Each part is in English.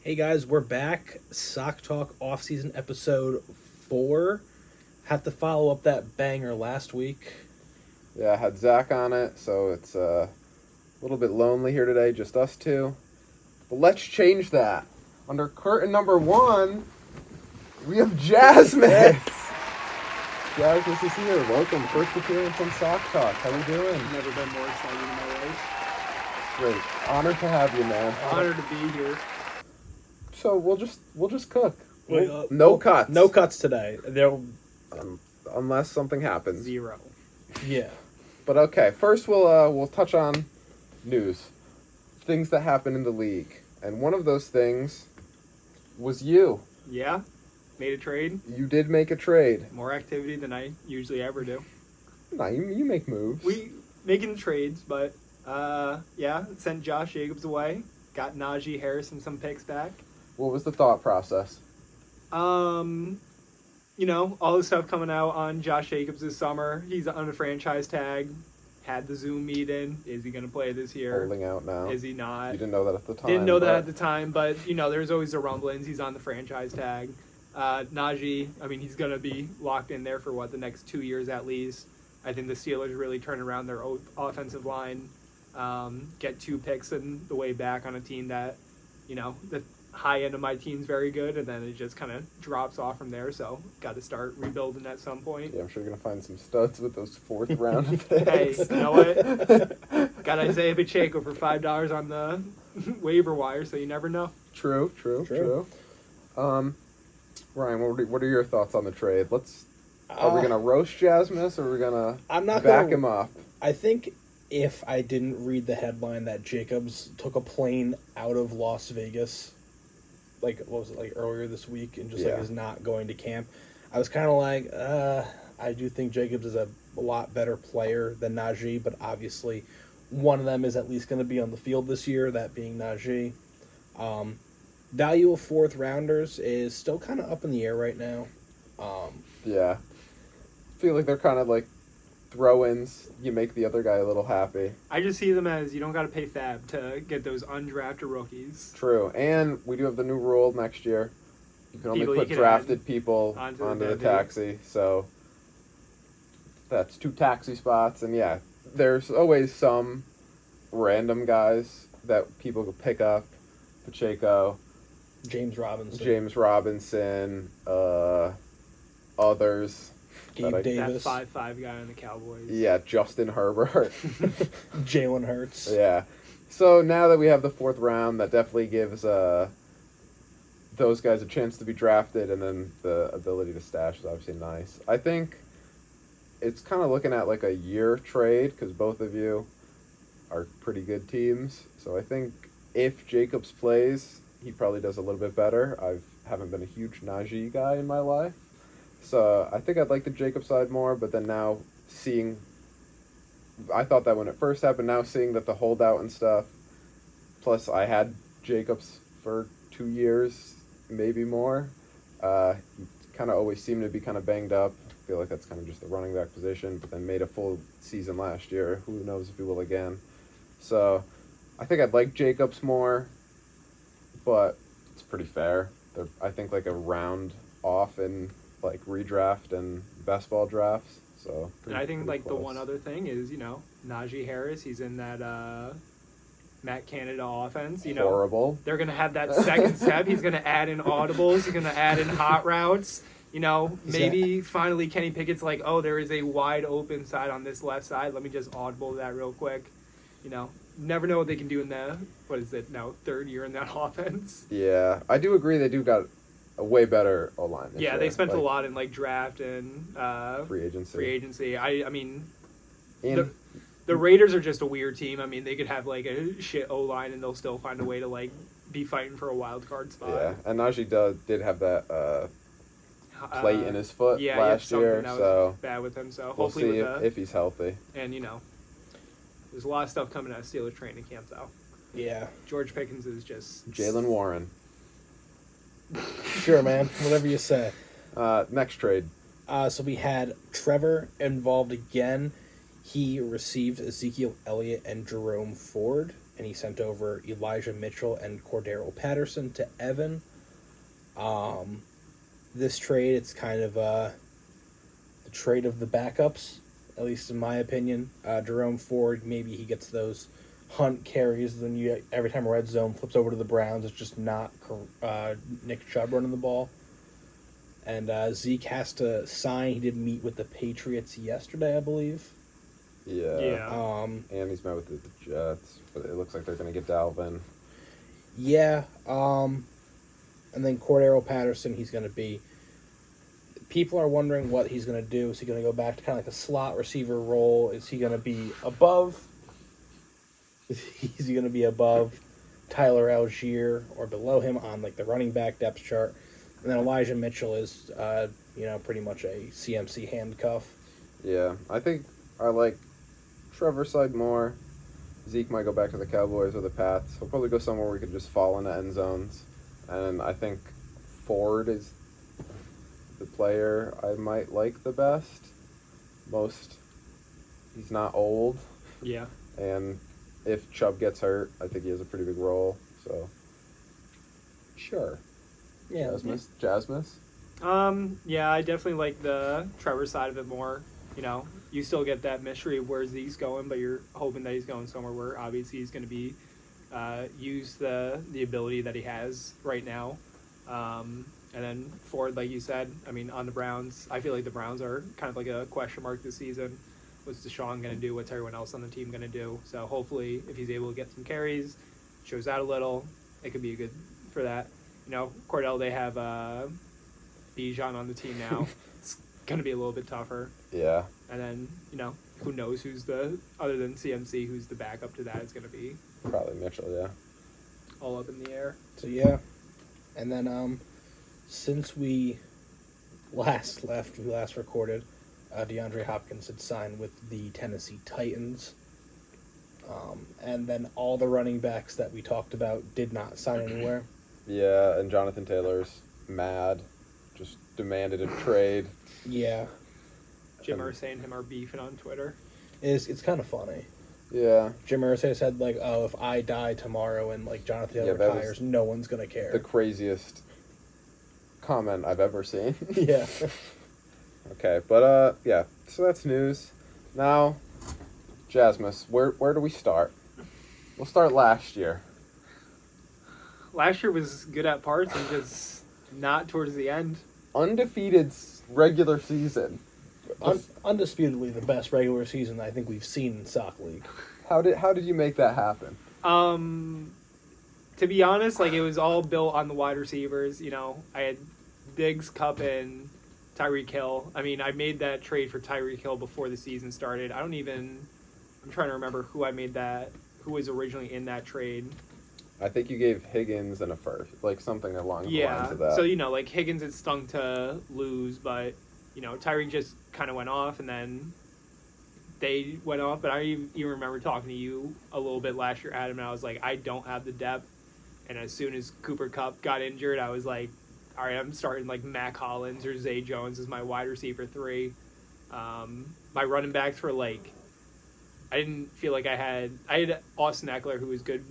Hey guys, we're back. Sock Talk Offseason episode 4. Have to follow up that banger last week. Yeah, I had Zach on it, so it's a little bit lonely here today, just us two. But let's change that. Under curtain number 1, we have Jasmine. Jasmine is here. Welcome. First appearance on Sock Talk. How you doing? Never been more excited in my life. Great. Honored to have you, man. Honored to be here. So we'll just cook. Wait, No cuts. No cuts today. They'll Unless something happens. 0. yeah. But okay, first we'll touch on news, things that happen in the league, and one of those things was you. Yeah, made a trade. You did make a trade. More activity than I usually ever do. No, you make moves. We making trades, but yeah, sent Josh Jacobs away. Got Najee Harris and some picks back. What was the thought process? You know, all the stuff coming out on Josh Jacobs this summer. He's on a franchise tag. Had the Zoom meeting. Is he going to play this year? Holding out now. Is he not? You didn't know that at the time. Didn't know that at the time, but, you know, there's always the rumblings. He's on the franchise tag. Najee, I mean, he's going to be locked in there for, the next 2 years at least. I think the Steelers really turn around their offensive line, get 2 picks in the way back on a team that, you know, the high end of my team's very good, and then it just kind of drops off from there, so got to start rebuilding at some point. Yeah, I'm sure you're going to find some studs with those 4th round picks. Hey, you know what? Got Isaiah Pacheco for $5 on the waiver wire, so you never know. True. Ryan, what are your thoughts on the trade? Are we going to roast Jasmine, or are we going to back him up? I think if I didn't read the headline that Jacobs took a plane out of Las Vegas, earlier this week, and just is not going to camp, I was kind of like, I do think Jacobs is a lot better player than Najee, but obviously one of them is at least going to be on the field this year, that being Najee. Value of 4th rounders is still kind of up in the air right now. Yeah. I feel like they're kind of like throw-ins. You make the other guy a little happy. I just see them as you don't got to pay fab to get those undrafted rookies. True. And we do have the new rule next year. You can only put drafted people onto the taxi. So that's 2 taxi spots. And yeah, there's always some random guys that people could pick up. Pacheco. James Robinson. Others. Gabe Davis. That 5'5" guy on the Cowboys. Yeah, Justin Herbert. Jalen Hurts. Yeah. So now that we have the 4th round, that definitely gives those guys a chance to be drafted, and then the ability to stash is obviously nice. I think it's kind of looking at like a year trade, because both of you are pretty good teams. So I think if Jacobs plays, he probably does a little bit better. I haven't been a huge Najee guy in my life. So I think I'd like the Jacob side more, but then now I thought that when it first happened, now seeing that the holdout and stuff, plus I had Jacobs for 2 years, maybe more. He kind of always seemed to be kind of banged up. I feel like that's kind of just the running back position, but then made a full season last year. Who knows if he will again. So I think I'd like Jacobs more, but it's pretty fair. I think like a round off in like redraft and best ball drafts. So and I think like close. The one other thing is, you know, Najee Harris, he's in that Matt Canada offense. You know, horrible. They're gonna have that second step. He's gonna add in audibles. He's gonna add in hot routes. You know, maybe finally Kenny Pickett's like, oh, there is a wide open side on this left side. Let me just audible that real quick. You know, never know what they can do in the 3rd year in that offense. Yeah, I do agree. They do got a way better O-line. Yeah, they spent a lot in like draft and free agency. I mean, the Raiders are just a weird team. I mean, they could have like a shit O-line and they'll still find a way to like be fighting for a wild card spot. Yeah, and Najee did have that plate in his foot last year, that so was bad with him. So we'll hopefully see if he's healthy. And you know, there's a lot of stuff coming out of Steelers training camp though. Yeah, George Pickens is just Jalen Warren. Sure, man. Whatever you say. Next trade. So we had Trevor involved again. He received Ezekiel Elliott and Jerome Ford and he sent over Elijah Mitchell and Cordero Patterson to Evan. This trade, it's kind of the trade of the backups, at least in my opinion. Jerome Ford, maybe he gets those Hunt carries. Then every time red zone flips over to the Browns, it's just not Nick Chubb running the ball. And Zeke has to sign. He did meet with the Patriots yesterday, I believe. Yeah. And he's met with the Jets, but it looks like they're going to get Dalvin. Yeah. And then Cordero Patterson, he's going to be... People are wondering what he's going to do. Is he going to go back to kind of like a slot receiver role? Is he going to be above... Is he going to be above Tyler Algier or below him on like the running back depth chart? And then Elijah Mitchell is, pretty much a CMC handcuff. Yeah, I think I like Trevor's side more. Zeke might go back to the Cowboys or the Pats. He'll probably go somewhere where we could just fall into end zones. And I think Ford is the player I might like the best. He's not old. Yeah. And if Chubb gets hurt, I think he has a pretty big role. So, sure. Yeah. Jasmus? Yeah, I definitely like the Trevor side of it more. You still get that mystery of where Zeke's going, but you're hoping that he's going somewhere where obviously he's going to be use the ability that he has right now. And then Ford, like you said, on the Browns, I feel like the Browns are kind of like a question mark this season. What's Deshaun going to do? What's everyone else on the team going to do? So hopefully, if he's able to get some carries, shows out a little, it could be good for that. Cordell, they have Bijan on the team now. It's going to be a little bit tougher. Yeah. And then, who knows other than CMC, who's the backup to that? It's going to be probably Mitchell, yeah. All up in the air. So, yeah. And then, since we last recorded, DeAndre Hopkins had signed with the Tennessee Titans. And then all the running backs that we talked about did not sign anywhere. Yeah, and Jonathan Taylor's mad. Just demanded a trade. Yeah. Jim Irsay and him are beefing on Twitter. It's kind of funny. Yeah. Jim Irsay said, if I die tomorrow and, Jonathan Taylor retires, no one's going to care. The craziest comment I've ever seen. Yeah. Okay, but, yeah. So that's news. Now, Jasmus, where do we start? We'll start last year. Last year was good at parts and just not towards the end. Undefeated regular season. Undisputedly the best regular season I think we've seen in Sock League. How did you make that happen? To be honest, it was all built on the wide receivers. I had Diggs, Kupp, and Tyreek Hill. I made that trade for Tyreek Hill before the season started. I'm trying to remember who was originally in that trade. I think you gave Higgins and a first, something along the lines of that. So, Higgins, it stung to lose, but, Tyreek just kind of went off, and then they went off. But I even remember talking to you a little bit last year, Adam, and I was like, I don't have the depth. And as soon as Cooper Kupp got injured, I was like, all right, I'm starting, Mac Hollins or Zay Jones as my wide receiver 3. My running backs were, I didn't feel like I had Austin Eckler, who was good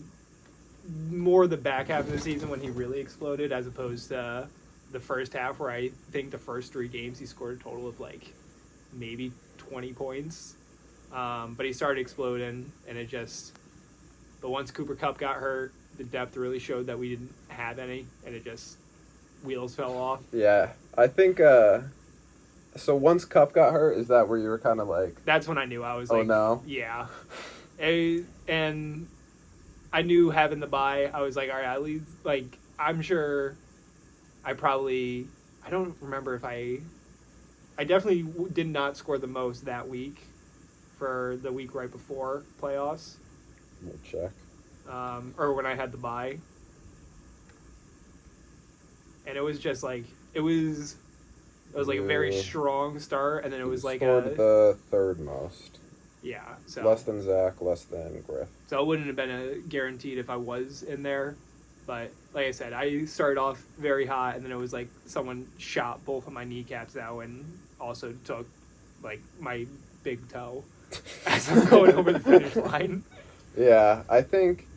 more the back half of the season when he really exploded, as opposed to the first half, where I think the first 3 games he scored a total of maybe 20 points. But he started exploding, and but once Cooper Kupp got hurt, the depth really showed that we didn't have any, and it just wheels fell off. Yeah, I think. So once Kupp got hurt, is that where you were kind of That's when I knew. I was oh no. Yeah, and I knew having the bye, I was like, all right, at least, I'm sure I don't remember if I definitely did not score the most that week for the week right before playoffs. We'll check. Or when I had the bye. And it was just it was a very strong start, and then it was scored the third most. Yeah, so less than Zach, less than Griff. So it wouldn't have been guaranteed if I was in there, but like I said, I started off very hot, and then it was someone shot both of my kneecaps out, and also took my big toe as I'm going over the finish line. Yeah, I think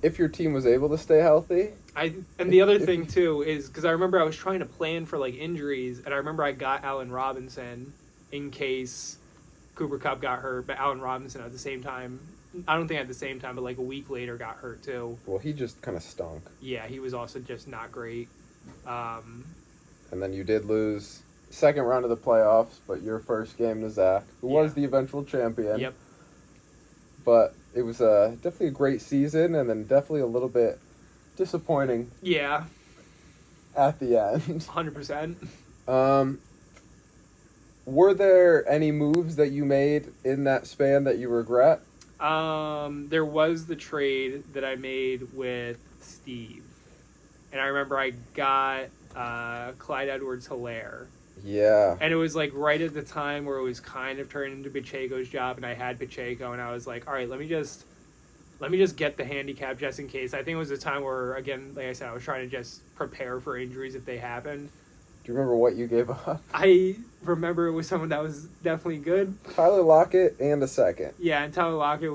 if your team was able to stay healthy. And the other thing too is because I remember I was trying to plan for like injuries, and I remember I got Allen Robinson in case Cooper Kupp got hurt, but Allen Robinson at the same time, I don't think at the same time, but like a week later got hurt too. Well, he just kind of stunk. Yeah, he was also just not great. And then you did lose second round of the playoffs, but your first game to Zach, who was the eventual champion. Yep. But it was definitely a great season, and then definitely a little bit disappointing. Yeah. At the end. 100%. Were there any moves that you made in that span that you regret? There was the trade that I made with Steve. And I remember I got Clyde Edwards-Helaire. Yeah. And it was like right at the time where it was kind of turning into Pacheco's job, and I had Pacheco, and I was like, all right, let me just get the handicap just in case. I think it was a time where, again, like I said, I was trying to just prepare for injuries if they happened. Do you remember what you gave up? I remember it was someone that was definitely good. Tyler Lockett and a second. Yeah, and Tyler Lockett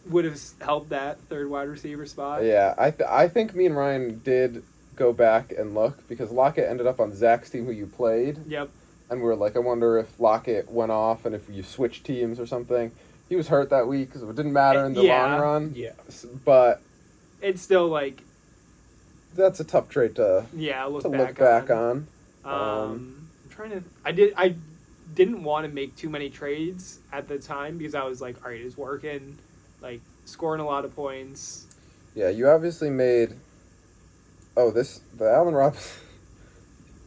would have helped that third wide receiver spot. Yeah, I think me and Ryan did go back and look because Lockett ended up on Zach's team who you played. Yep. And we were like, I wonder if Lockett went off and if you switched teams or something. He was hurt that week because it didn't matter in the long run. Yeah. But it's still like that's a tough trade to look back on. I'm trying to. I didn't want to make too many trades at the time because I was like, all right, it's working, like scoring a lot of points. Yeah, you obviously made. The Allen Robinson.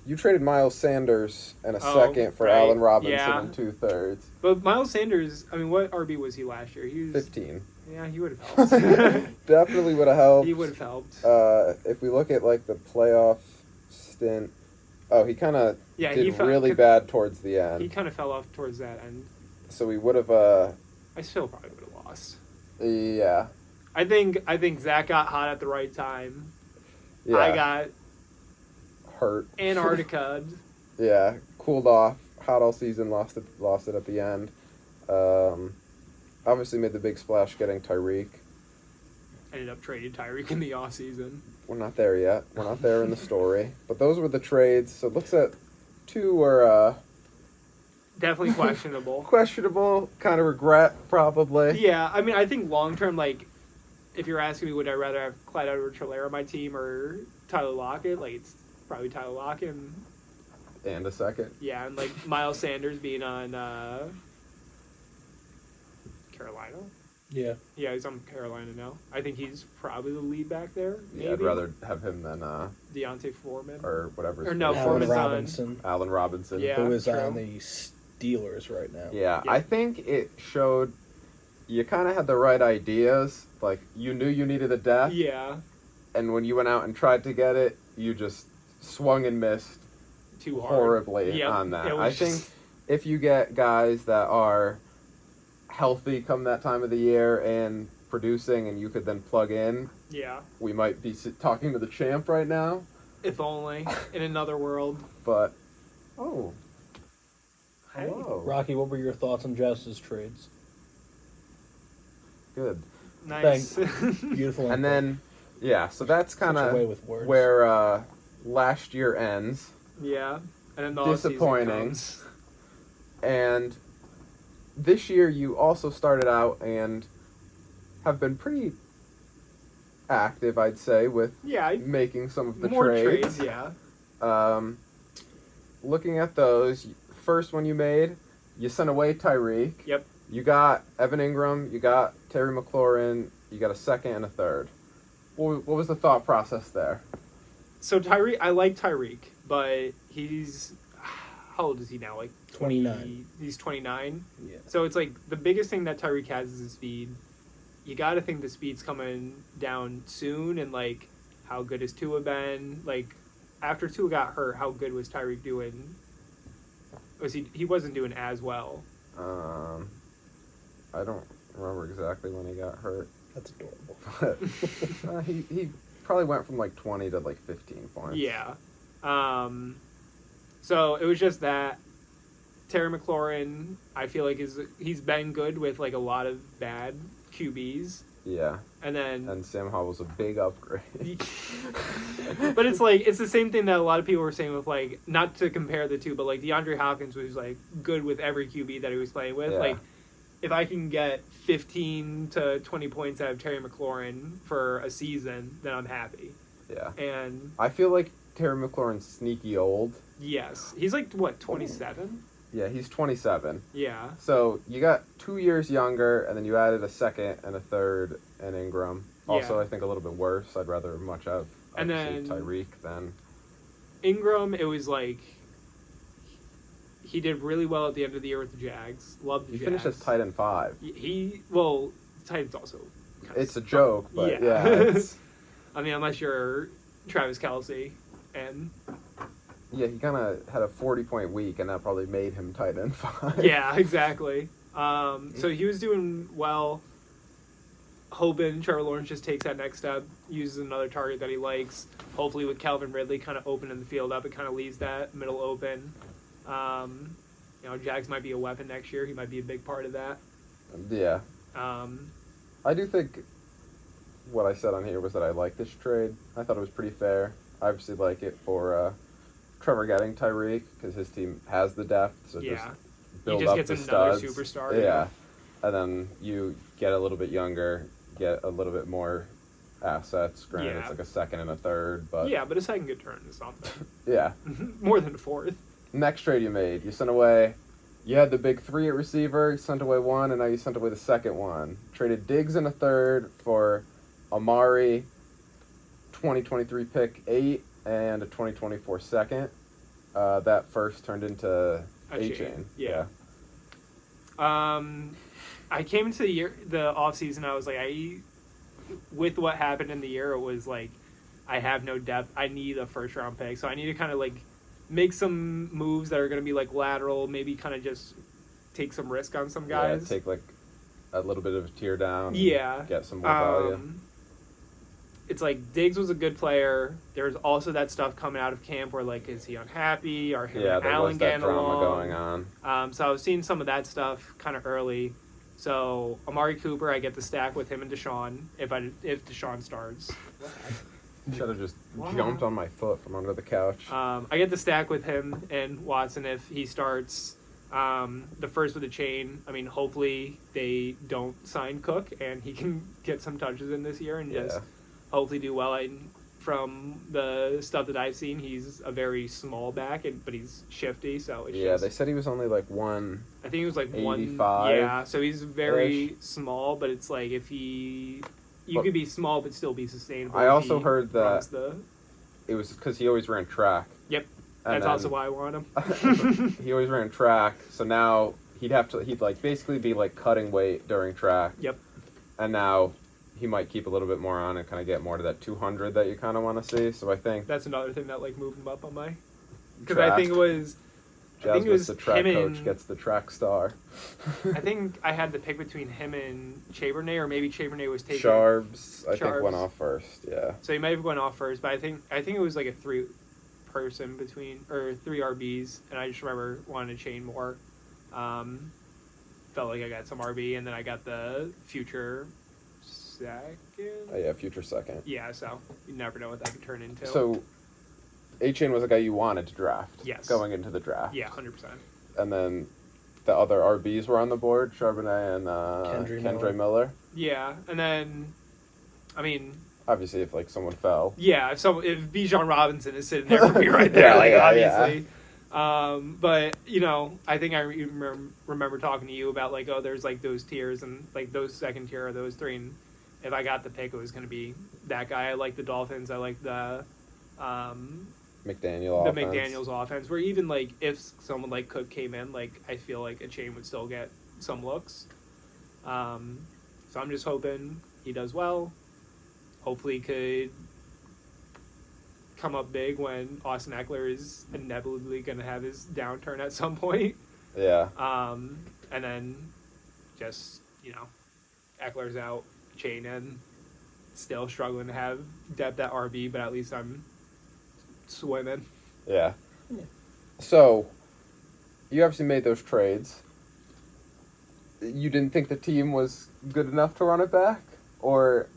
You traded Miles Sanders and a second for right. Allen Robinson Yeah. and 2/3. But Miles Sanders, I mean, what RB was he last year? He was 15. Yeah, he would have helped. Definitely would have helped. He would have helped. If we look at like the playoff stint, he kind of did really bad towards the end. He kind of fell off towards that end. So we would have. I still probably would have lost. Yeah. I think Zach got hot at the right time. Yeah. I got hurt. Antarctica. Yeah, cooled off. Hot all season. Lost it at the end. Obviously made the big splash getting Tyreek. Ended up trading Tyreek in the offseason. We're not there yet. We're not there in the story. But those were the trades. So it looks at two were definitely questionable. Questionable. Kind of regret, probably. Yeah, I mean, I think long term, like, if you're asking me, would I rather have Clyde Edwards-Helaire on my team or Tyler Lockett? Like, it's probably Tyler Lockett. And a second. Yeah, and like Miles Sanders being on Carolina. Yeah. Yeah, he's on Carolina now. I think he's probably the lead back there. Maybe. Yeah, I'd rather have him than Deontay Foreman or whatever. Or no, Allen Foreman's Robinson. Allen Robinson. Yeah, who is true. on the Steelers right now. Yeah, Yeah. I think it showed you kind of had the right ideas. Like, you knew you needed a depth. Yeah. And when you went out and tried to get it, you just swung and missed Too hard. horribly Yep. on that. It was I think if you get guys that are healthy come that time of the year and producing and you could then plug in, Yeah. we might be talking to the champ right now. If only in another world. But, Hey. hello. Rocky, what were your thoughts on Jess's trades? Good. Nice. Beautiful. And then, so that's kind Such a way of with words. where last year ends. Yeah. And then the Disappointing. offseason comes. And this year you also started out and have been pretty active, I'd say, with making some of the more trades. yeah. Looking at those, first one you made, you sent away Tyreek. Yep. You got Evan Ingram, you got Terry McLaurin, you got a second and a third. What was the thought process there? So Tyreek, I like Tyreek, but he's how old is he now? Like 29. He's 29. Yeah. So it's like the biggest thing that Tyreek has is his speed. You got to think the speed's coming down soon, and like how good has Tua been? Like after Tua got hurt, how good was Tyreek doing? Was he wasn't doing as well? I don't remember exactly when he got hurt. That's adorable. But he probably went from like 20 to like 15 points. Yeah. So it was just that Terry McLaurin, I feel like he's been good with like a lot of bad QBs. Yeah. And Sam Howell's a big upgrade. but it's like it's the same thing that a lot of people were saying with like not to compare the two, but like DeAndre Hopkins was like good with every QB that he was playing with. Yeah. Like if I can get 15 to 20 points out of Terry McLaurin for a season, then I'm happy. Yeah. And I feel like Terry McLaurin's sneaky old. yes, he's like what 27. Yeah, he's 27. Yeah. So you got 2 years younger, and then you added a second and a third in Ingram. Also, Yeah. I think a little bit worse. I'd rather much have And obviously then- Tyreek than. Ingram, it was like he did really well at the end of the year with the Jags. Loved the He Jags. finished as tight end 5. Well, tight end's also. kinda It's a joke, but Yeah. yeah. It's, I mean, unless you're Travis Kelce, and yeah, he kind of had a 40-point week, and that probably made him tight end 5. yeah, exactly. So he was doing well. Hoping Trevor Lawrence just takes that next step, uses another target that he likes. Hopefully, with Calvin Ridley kind of opening the field up, it kind of leaves that middle open. Jags might be a weapon next year. He might be a big part of that. Yeah. Um, I do think what I said on here was that I like this trade. I thought it was pretty fair. I obviously like it for Trevor getting Tyreek because his team has the depth. So Yeah. just he build just up gets the another studs. superstar. Yeah. And then you get a little bit younger, get a little bit more assets. Granted, Yeah. it's like a second and a third, but Yeah, but a second good turn is something. yeah. More than a fourth. Next trade you made, you sent away. You had the big 3 at receiver, you sent away 1, and now you sent away the second one. Traded Diggs in a third for Amari, 2023 pick 8, and a 2024 second. That first turned into A A-Chain. chain, yeah. I came into the off season. I was like, with what happened in the year, it was like, I have no depth. I need a first round pick, so I need to kind of like make some moves that are going to be like lateral. Maybe kind of just take some risk on some guys. Yeah, take like a little bit of a tear down. and Yeah. Get some more value. It's like Diggs was a good player. There's also that stuff coming out of camp where like, is he unhappy? Are him Yeah, and there Allen was that getting drama along? going on. So I was seeing some of that stuff kind of early. So Amari Cooper, I get the stack with him and Deshaun if Deshaun starts. Should have just Wow. jumped on my foot from under the couch. I get the stack with him and Watson if he starts. The first with the chain. I mean, hopefully they don't sign Cook and he can get some touches in this year and just hopefully do well. And from the stuff that I've seen, he's a very small back, but he's shifty. So it's Yeah, they said he was only like 1. I think he was like 85. Yeah, so he's very small, but it's like if you could be small but still be sustainable. I if also he heard that runs it was because he always ran track. Yep, And that's also then- why I want him. He always ran track, so now he'd like basically be like cutting weight during track. Yep. And now he might keep a little bit more on and kind of get more to that 200 that you kind of want to see. So I think That's another thing that like moved him up on my. Because track. I think it was Jasmine's the track him coach and- gets the track star. I think I had the pick between him and Chabernay, or maybe Chabernay was taken. Sharbs, I think Sharbs. went off first. Yeah. So he might have gone off first, but I think it was like a 3-person between or 3 RBs, and I just remember wanting to chain more. Felt like I got some RB, and then I got the future second. Oh, yeah, future second. Yeah, so you never know what that could turn into. So A-Chain was a guy you wanted to draft. Yes. Going into the draft. yeah, 100%. And then the other RBs were on the board, Charbonnet and Kendra Miller. Yeah, and then, I mean, Obviously, if like someone fell. yeah, if Bijan Robinson is sitting there for me right there, obviously. But I think I remember talking to you about like, oh, there's like those tiers and like those second tier or those 3. And if I got the pick, it was going to be that guy. I like the Dolphins. I like the McDaniel's offense. Where even like if someone like Cook came in, like I feel like a chain would still get some looks. So I'm just hoping he does well. Hopefully, he could come up big when Austin Eckler is inevitably going to have his downturn at some point. Yeah. And then just, Eckler's out, chain in, still struggling to have depth at RB, but at least I'm swimming. Yeah. So, you obviously made those trades. You didn't think the team was good enough to run it back? or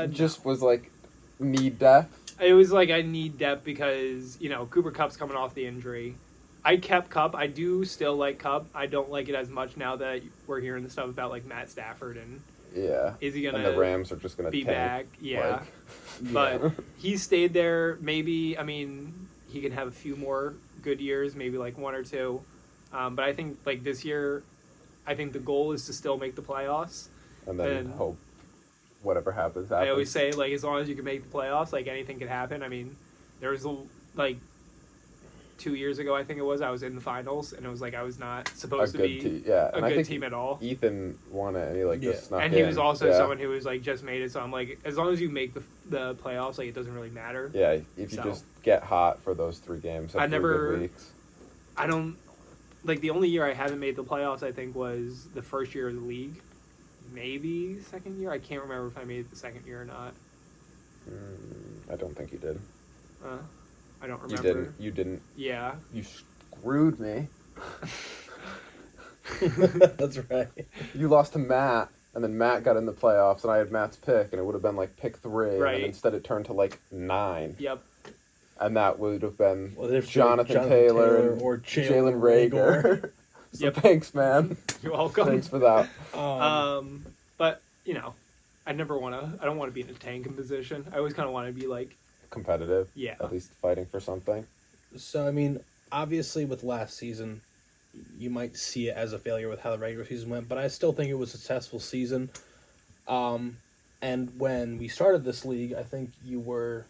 No. just was like need depth? It was like I need depth because, Cooper Kupp's coming off the injury. I kept Kupp. I do still like Kupp. I don't like it as much now that we're hearing the stuff about like Matt Stafford and is he gonna and the Rams are just gonna be tank, back? Yeah, like, but he stayed there. Maybe he can have a few more good years, maybe like one or two. But I think like this year, I think the goal is to still make the playoffs and then hope whatever happens. I always say like as long as you can make the playoffs, like anything can happen. I mean, there was like 2 years ago, I think it was, I was in the finals, and it was like I was not supposed to be a good team at all. Ethan won it, and he just snuck in. And he was also someone who was like just made it, so I'm like, as long as you make the playoffs, like it doesn't really matter. Yeah, if you just get hot for those 3 games, good weeks. I don't, like the only year I haven't made the playoffs, I think, was the first year of the league. Maybe second year? I can't remember if I made it the second year or not. I don't think you did. I don't remember. You didn't. Yeah. You screwed me. That's right. You lost to Matt, and then Matt got in the playoffs, and I had Matt's pick, and it would have been like pick 3, right. and instead it turned to like 9. Yep. And that would have been Jonathan Taylor or Jalen Reagor. So thanks, man. You're welcome. Thanks for that. But I don't want to be in a tanking position. I always kind of want to be like competitive. Yeah. At least fighting for something. So, I mean, obviously with last season, you might see it as a failure with how the regular season went, but I still think it was a successful season. And when we started this league, I think you were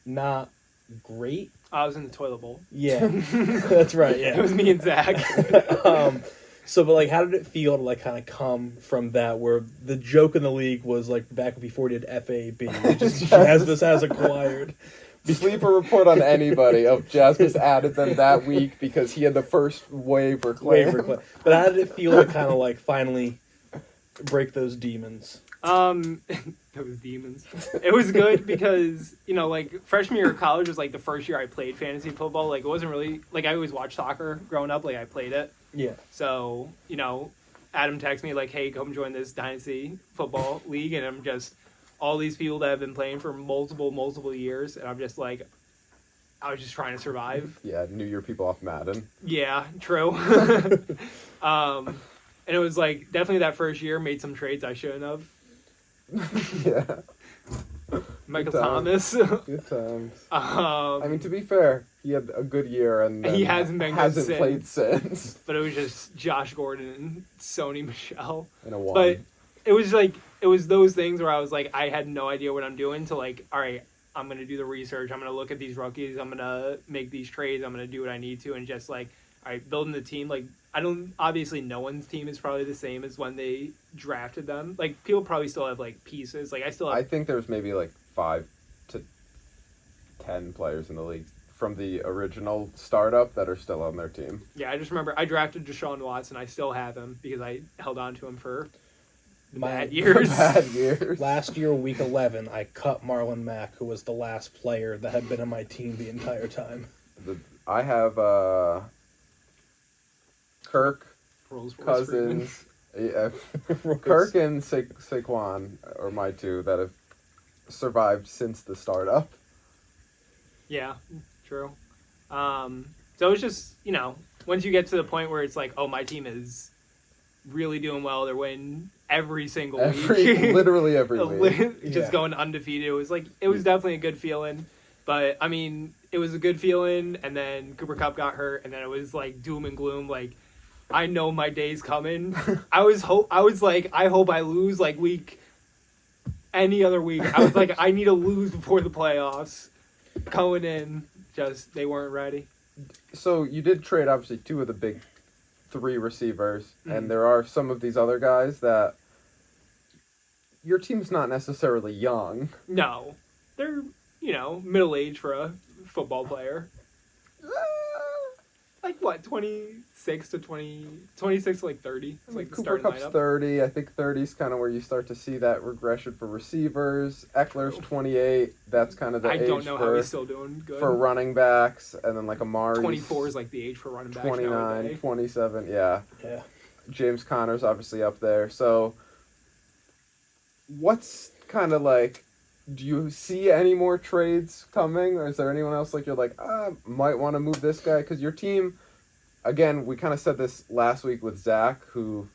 not great. I was in the toilet bowl. Yeah, that's right, yeah. It was me and Zach. But like, how did it feel to like kind of come from that, where the joke in the league was like back before he did FAB, just Jasmus has acquired. Sleeper report on anybody of Jasmus added them that week because he had the first waiver claim. But how did it feel to kind of like finally break those demons? Those demons. It was good because, like freshman year of college was like the first year I played fantasy football. Like it wasn't really like I always watched soccer growing up, like I played it. Yeah. So, Adam texted me like, hey, come join this dynasty football league, and I'm just all these people that have been playing for multiple years, and I'm just like, I was just trying to survive. Yeah, New Year people off Madden. Yeah, true. And it was like definitely that first year made some trades I shouldn't have. Yeah. Michael Thomas. Good times. I mean, to be fair, he had a good year and he hasn't played since. But it was just Josh Gordon and Sony Michel. And a 1. But it was like it was those things where I was like, I had no idea what I'm doing to like, all right, I'm gonna do the research, I'm gonna look at these rookies, I'm gonna make these trades, I'm gonna do what I need to, and just like, all right, building the team. Like obviously no one's team is probably the same as when they drafted them. Like people probably still have like pieces. Like I think there's maybe like 5 to 10 players in the league from the original startup that are still on their team. Yeah, I just remember I drafted Deshaun Watson. I still have him because I held on to him for bad years. Last year, week 11, I cut Marlon Mack, who was the last player that had been on my team the entire time. I have Kirk, Cousins, Kirk and Saquon are my 2 that have survived since the startup. Yeah, true. So it's just, once you get to the point where it's like, oh, my team is really doing well, they're winning every single week. Literally every week. Just going undefeated. It was definitely a good feeling. But, I mean, it was a good feeling, and then Cooper Kupp got hurt, and then it was like doom and gloom, like, I know my day's coming. I was like, I hope I lose like any other week. I was like, I need to lose before the playoffs. Going in, just they weren't ready. So you did trade obviously 2 of the big 3 receivers, and there are some of these other guys that your team's not necessarily young. No, they're middle age for a football player. Like what, 26 to like 30? It's like the Cooper starting Kupp's lineup. 30. I think 30 is kind of where you start to see that regression for receivers. Eckler's 28. That's kind of the age. I don't know how he's still doing good. For running backs, and then like Amari. 24 is like the age for running backs. 29, nowadays. 27, yeah. Yeah. James Conner's obviously up there. So, what's kind of like? Do you see any more trades coming, or is there anyone else like you're like, might want to move this guy? Because your team, again, we kind of said this last week with Zach, who,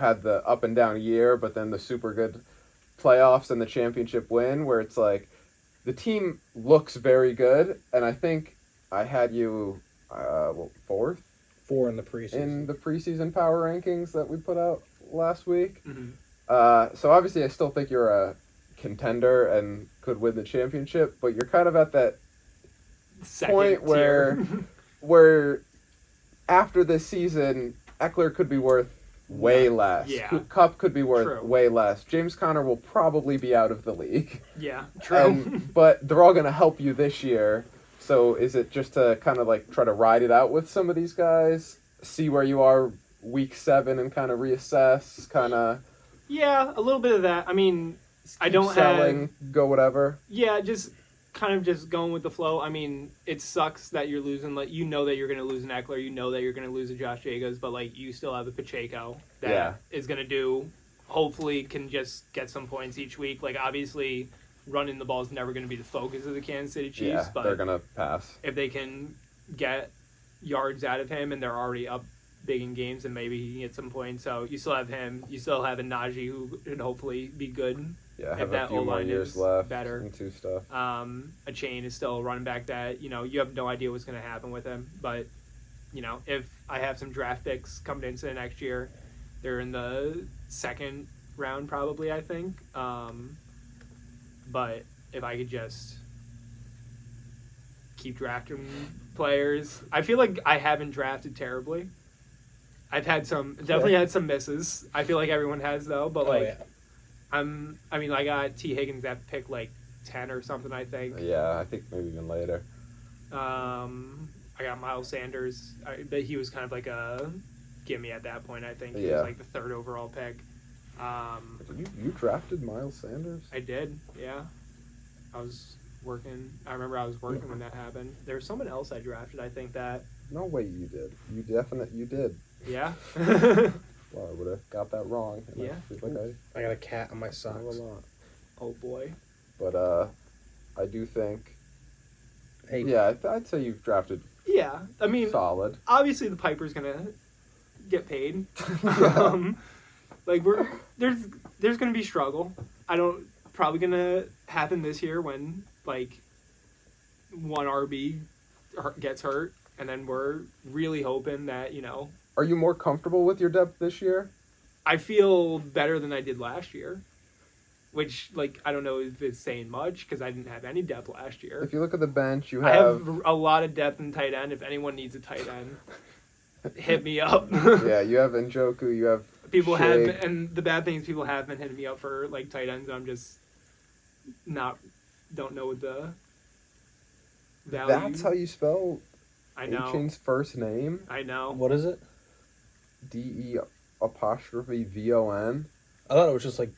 had the up and down year, but then the super good playoffs and the championship win, where it's like the team looks very good, and I think I had you fourth 4 in the preseason. in the preseason power rankings that we put out last week. Mm-hmm. So obviously I still think you're a contender and could win the championship, but you're kind of at that point where after this season Eckler could be worth way less. Yeah. Cup could be worth True. way less. James Conner will probably be out of the league. Yeah, true. But they're all going to help you this year. So is it just to kind of like try to ride it out with some of these guys, see where you are week 7 and kind of reassess, kind of Yeah, a little bit of that. I mean, I don't selling, go whatever? Yeah, just kind of just going with the flow. I mean, it sucks that you're losing. Like, you know that you're going to lose an Eckler. You know that you're going to lose a Josh Jacobs. But, like, you still have a Pacheco that is going to do, hopefully can just get some points each week. Like, obviously, running the ball is never going to be the focus of the Kansas City Chiefs. Yeah, but they're going to pass. if they can get yards out of him and they're already up big in games, and maybe he can get some points. So you still have him. You still have a Najee who should hopefully be good. Yeah, if have that a few more O-line years is left better. into stuff. A Chain is still a running back that, you have no idea what's going to happen with him. But, if I have some draft picks coming into next year, they're in the second round probably, I think. But if I could just keep drafting players, I feel like I haven't drafted terribly. I've had definitely had some misses. I feel like everyone has though, but I got T. Higgins at pick like 10 or something, I think. Yeah, I think maybe even later. I got Miles Sanders, but he was kind of like a gimme at that point, I think. He was like the 3rd overall pick. You drafted Miles Sanders? I did, yeah. I remember I was working when that happened. There was someone else I drafted, I think that. No way you did. You did. Yeah. Well, I would have got that wrong. And Yeah. I feel like I got a cat on my I know socks. a lot. Oh boy. But I do think. Hey, Yeah, I'd say you've drafted Yeah, I mean, solid. obviously the Piper's gonna get paid. Like there's gonna be struggle. Probably gonna happen this year when like one RB gets hurt, and then we're really hoping that Are you more comfortable with your depth this year? I feel better than I did last year, which like I don't know if it's saying much because I didn't have any depth last year. If you look at the bench, I have a lot of depth in tight end. If anyone needs a tight end, hit me up. Yeah, you have Njoku, you have People Shea. have, and the bad thing is people have been hitting me up for like tight ends. And I'm just don't know what the value. That's how you spell I know. Chain's first name? I know. what is it? DE''VON. I thought it was just like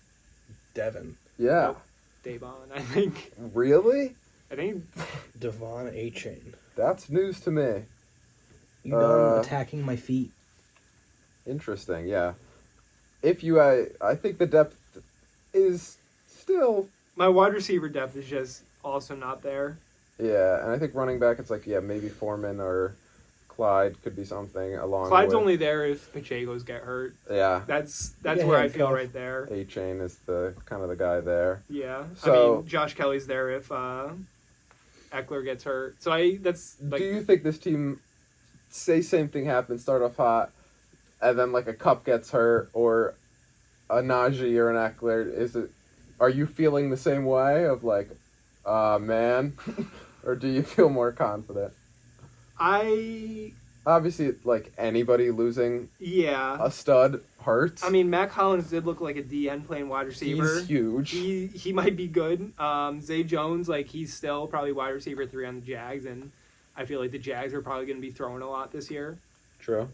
Devin. Yeah. Nope. Davon, I think. Really? I think. Devon A. Chain. That's news to me. You know I'm attacking my feet. Interesting, yeah. I think the depth is still, My wide receiver depth is just also not there. yeah, and I think running back, it's like, yeah, maybe Foreman or Clyde could be something along Clyde's with, only there if Pacheco's get hurt. yeah, That's Yeah, where I yeah, feel Josh. right there. A-Chain is the kind of the guy there. Yeah. So- I mean, Josh Kelly's there if Eckler gets hurt. So that's like Do you think this team, say same thing happens, start off hot, and then like a Cup gets hurt, or a Najee or an Eckler, are you feeling the same way of like, man? Or do you feel more confident? Obviously, like anybody losing yeah. a stud hurts. I mean, Mac Hollins did look like a DN playing wide receiver. He's huge. He might be good. Zay Jones, like he's still probably wide receiver 3 on the Jags, and I feel like the Jags are probably going to be throwing a lot this year. True.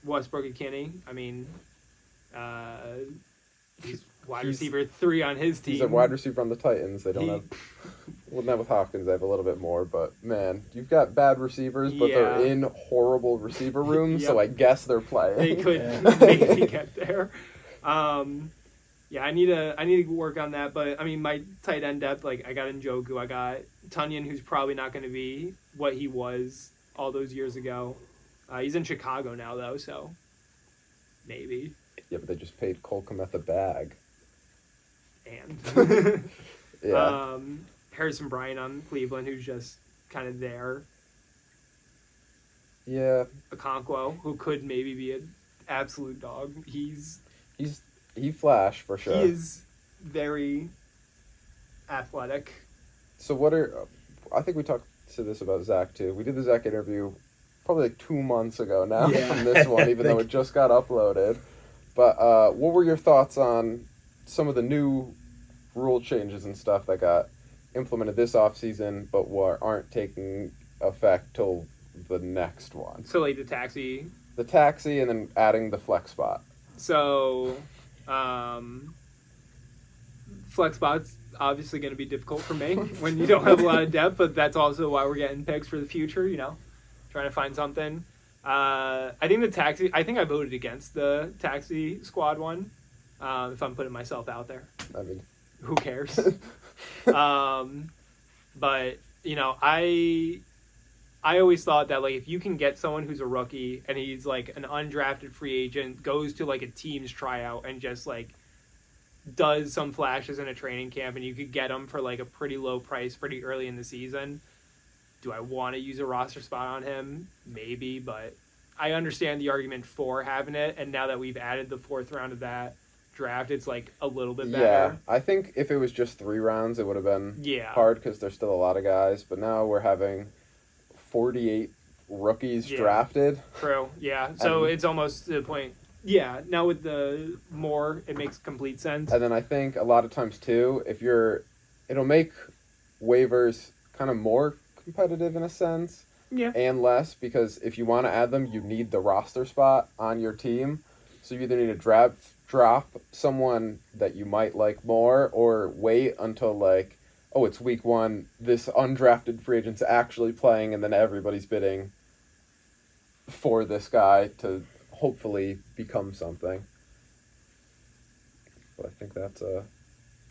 Westbrook and Kenny, I mean, He's wide He's- receiver 3 on his team. He's a wide receiver on the Titans. They don't He- have. Well, not with Hopkins. They have a little bit more, but man, you've got bad receivers, but they're Yeah. in horrible receiver rooms, so Yep. I guess they're playing. They could Yeah. maybe get there. Yeah, I need to work on that. But I mean, my tight end depth, like I got Njoku, I got Tunyon, who's probably not going to be what he was all those years ago. He's in Chicago now, though, so maybe. Yeah, but they just paid Cole Kmet the bag. And Yeah. Harrison Bryant on Cleveland, who's just kind of there. Yeah. Okonkwo, who could maybe be an absolute dog. He flashed for sure. He is very athletic. So I think we talked to this about Zach too. We did the Zach interview probably like 2 months ago now Yeah. from this one, even though it just got uploaded. But what were your thoughts on some of the new rule changes and stuff that got implemented this offseason but aren't taking effect till the next one? So like the taxi. The taxi and then adding the flex spot. So flex spot's obviously going to be difficult for me when you don't have a lot of depth, but that's also why we're getting picks for the future, trying to find something. I think I voted against the taxi squad one, if I'm putting myself out there. I mean, Who cares? But, I always thought that, like, if you can get someone who's a rookie and he's, like, an undrafted free agent, goes to, like, a team's tryout and just, like, does some flashes in a training camp and you could get him for, like, a pretty low price pretty early in the season, do I want to use a roster spot on him? Maybe, but I understand the argument for having it, and now that we've added the 4th round of that draft, it's, like, a little bit better. yeah, I think if it was just 3 rounds, it would have been hard because there's still a lot of guys. But now we're having 48 rookies drafted. True, yeah. So it's almost to the point. Yeah, now with the more, it makes complete sense. And then I think a lot of times too, it'll make waivers kind of more competitive in a sense. Yeah. And less, because if you want to add them, you need the roster spot on your team. So you either need to drop someone that you might like more, or wait until like, oh, it's week 1, this undrafted free agent's actually playing, and then everybody's bidding for this guy to hopefully become something. But I think that's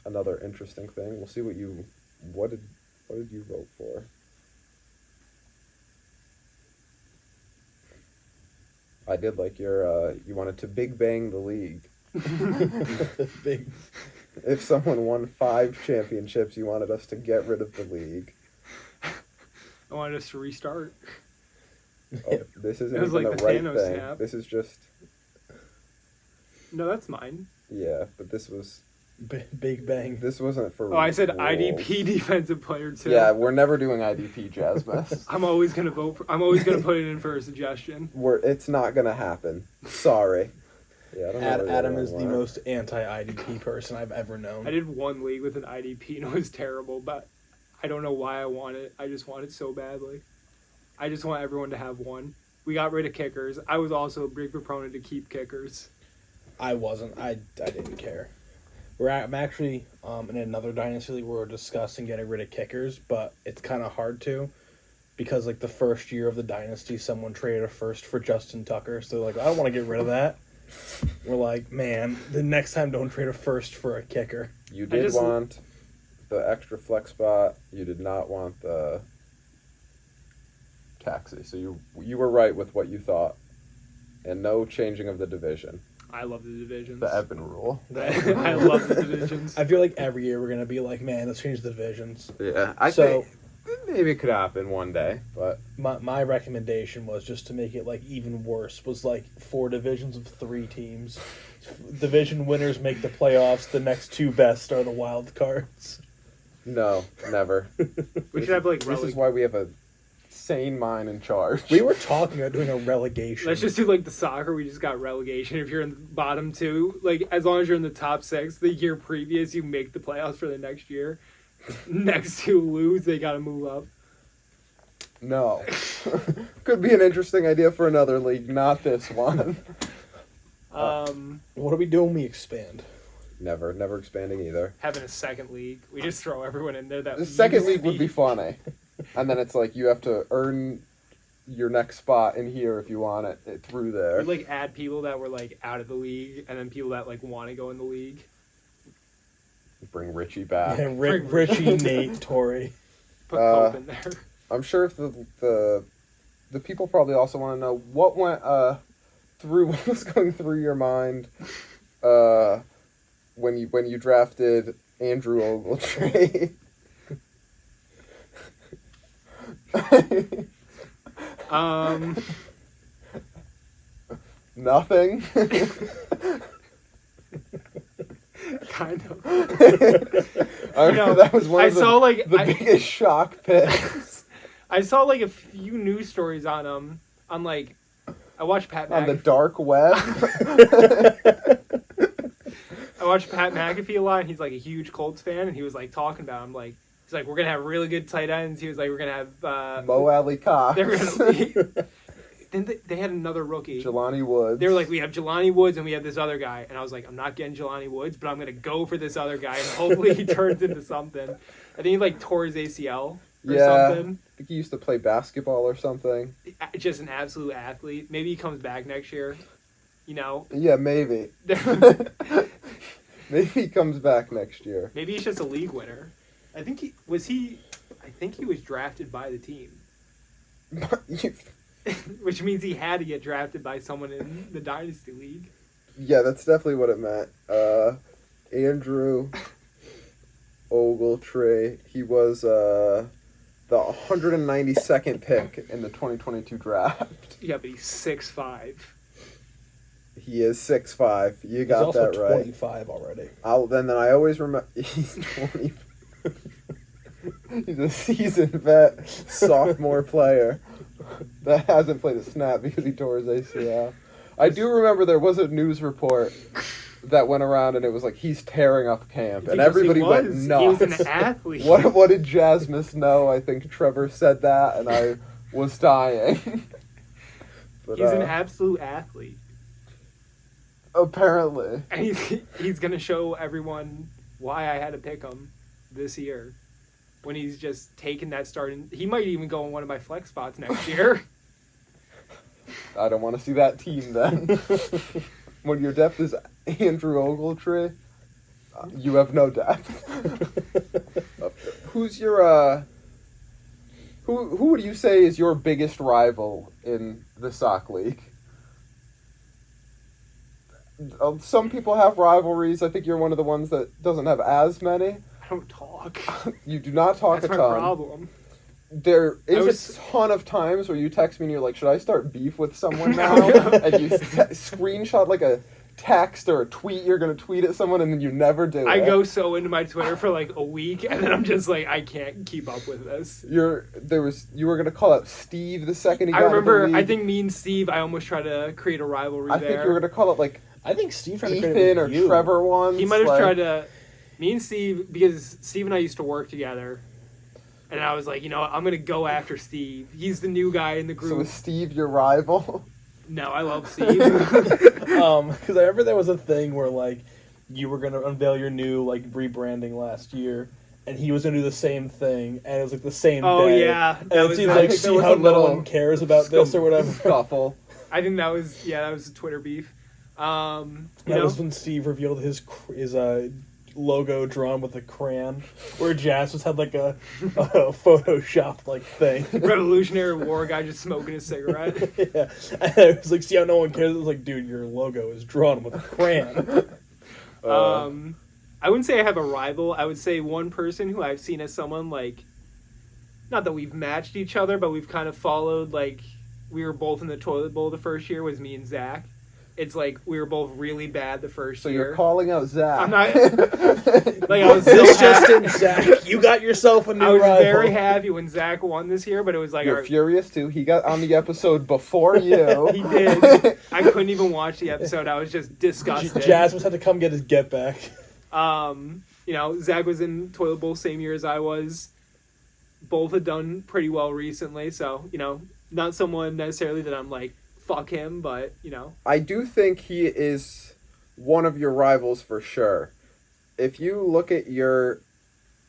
another interesting thing. We'll see what did you vote for? I did like your you wanted to big bang the league. Big. If someone won 5 championships, you wanted us to get rid of the league. I wanted us to restart. Oh, this isn't It was even like the the right Thanos thing. snap. This is just No, that's mine. yeah, but this was Big Bang. this wasn't for. Oh, I said rules. IDP defensive player too. Yeah, we're never doing IDP, Jasmus. I'm always gonna I'm always gonna put it in for a suggestion. It's not gonna happen. Sorry. Yeah, I don't know where the Adam other is one the went. most anti-IDP person I've ever known. I did one league with an IDP and it was terrible, but I don't know why I want it. I just want it so badly. I just want everyone to have one. We got rid of kickers. I was also a big proponent to keep kickers. I wasn't. I didn't care. I'm actually in another dynasty league where we're discussing getting rid of kickers, but it's kind of hard to, because like the first year of the dynasty, someone traded a first for Justin Tucker, so they're like, I don't want to get rid of that. We're like, man, the next time don't trade a first for a kicker. You did want the extra flex spot. You did not want the taxi. So you were right with what you thought, and no changing of the division. I love the divisions. The Evan rule. I love the divisions. I feel like every year we're gonna be like, man, let's change the divisions. Yeah, I think maybe it could happen one day, but My recommendation was just to make it like even worse. Was like 4 divisions of 3 teams. Division winners make the playoffs. The next 2 best are the wild cards. no, never. We should have like This is why we have a sane mind in charge. We were talking about doing a relegation. Let's just do like the soccer. We just got relegation. If you're in the bottom 2, like as long as you're in the top 6, the year previous you make the playoffs for the next year. Next 2 lose, they got to move up. No. Could be an interesting idea for another league, not this one. What do we do when we expand? Never expanding either. Having a second league, we just throw everyone in there. That The second used to league would be funny, and then it's like you have to earn your next spot in here if you want it through there. We'd like add people that were like out of the league, and then people that like want to go in the league. Bring Richie back. Yeah, Richie, Nate, Tori. Put Cope in there. I'm sure if the people probably also want to know what went through what was going through your mind when you drafted Andrew Ogletree. Nothing. Kind of. That was one of the biggest shock picks. I saw like a few news stories on him. On like, I watched Pat McAfee. On the dark web. I watched Pat McAfee a lot, and he's like a huge Colts fan, and he was like talking about him like. He's like, we're going to have really good tight ends. He was like, we're going to have... Mo Alley Cox. Then they had another rookie. Jelani Woods. They were like, we have Jelani Woods and we have this other guy. And I was like, I'm not getting Jelani Woods, but I'm going to go for this other guy. And hopefully he turns into something. I think he like tore his ACL or something. I think he used to play basketball or something. Just an absolute athlete. Maybe he comes back next year. You know? Yeah, maybe. Maybe he comes back next year. Maybe he's just a league winner. I think he was drafted by the team. Which means he had to get drafted by someone in the Dynasty League. Yeah, that's definitely what it meant. Andrew Ogletree, he was the 192nd pick in the 2022 draft. Yeah, but he's 6'5". He is 6'5". You got he's that also right. 25 already. Then I always remember he's 20. He's a seasoned vet, sophomore player that hasn't played a snap because he tore his ACL. I do remember there was a news report that went around and it was like, he's tearing up camp. And everybody went nuts. He was an athlete. What did Jasmine know? I think Trevor said that and I was dying. But, he's an absolute athlete. Apparently. And he's going to show everyone why I had to pick him this year. When he's just taking that start. He might even go in one of my flex spots next year. I don't want to see that team then. When your depth is Andrew Ogletree, you have no depth. Who's your who would you say is your biggest rival in the sock league? Some people have rivalries. I think you're one of the ones that doesn't have as many. I don't talk. You do not talk That's a ton. my problem. There is a ton of times where you text me and you're like, should I start beef with someone now? And you screenshot like a text or a tweet you're going to tweet at someone and then you never do I it. go so into my Twitter for like a week and then I'm just like, I can't keep up with this. You were going to call out Steve the second he got remember, in the league. I think me and Steve, I almost tried to create a rivalry I there. think you were going to call it like I think Steve tried to Ethan or you. Trevor once. He might have tried to... Me and Steve, because Steve and I used to work together, and I was like, you know what, I'm going to go after Steve. He's the new guy in the group. So is Steve your rival? No, I love Steve. Because I remember there was a thing where, like, you were going to unveil your new, like, rebranding last year, and he was going to do the same thing, and it was, like, the same day. Yeah. And it seems like, see how no one cares about this or whatever. Scuffle. I think that was a Twitter beef. That was when Steve revealed his logo drawn with a crayon, where Jazz just had like a Photoshop like thing. Revolutionary War guy just smoking a cigarette. Yeah, and it was like, see how no one cares. It was like, dude, your logo is drawn with a crayon. I wouldn't say I have a rival. I would say one person who I've seen as someone like, not that we've matched each other, but we've kind of followed. Like we were both in the toilet bowl the first year. Was me and Zach. It's like we were both really bad the first year. So you're calling out Zach. I'm not. Like I was This just in, Zach. You got yourself a new rival. I was very happy when Zach won this year, but it was like you're furious too. He got on the episode before you. He did. I couldn't even watch the episode. I was just disgusted. Jasmine had to come get his get back. You know, Zach was in toilet bowl same year as I was. Both had done pretty well recently, so you know, not someone necessarily that I'm like, fuck him, but you know. I do think he is one of your rivals for sure. if you look at your